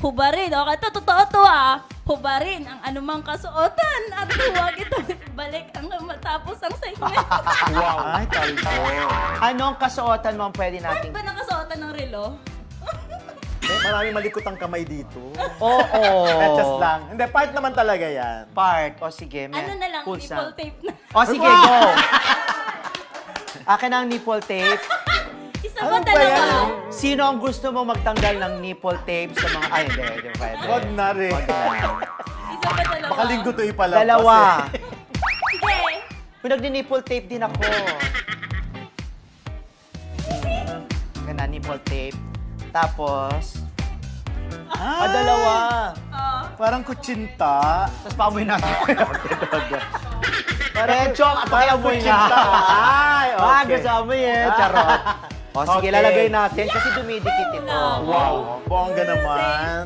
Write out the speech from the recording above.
hubarin. Okay, totoo to ah. Hubarin ang anumang kasuotan at huwag ito balik hanggang matapos ang segment. Wow. Ay, talbo. Anong kasuotan mo ang pwede Bakit nating... ba nakasuotan ng relo? Maraming malikot ang kamay dito. Oo. Just lang. Hindi, part naman talaga yan. Part. O sige. may Ano na lang, pulsa. nipple tape na. O sige, go. Akin ang nipple tape. Isa Ano ba ba dalawa? yan? Sino ang gusto mo magtanggal ng nipple tape sa mga... Ay, hindi pwede. Wag na rin. Wag na. Isa ba dalawa? Baka linggo to ipalabas. Dalawa. Sige. Kung nagni-nipple tape din ako. Ganda, nipple tape. Tapos... dalawa. Oh. Parang kutsinta. Tapos paamoy natin. Parang Chok, at pakiamoy nga. kutsinta. Ay, okay. Gusto amoy eh. Charot. O sige, Okay. lalagay natin kasi dumidikit ito. No. Wow, bongga naman.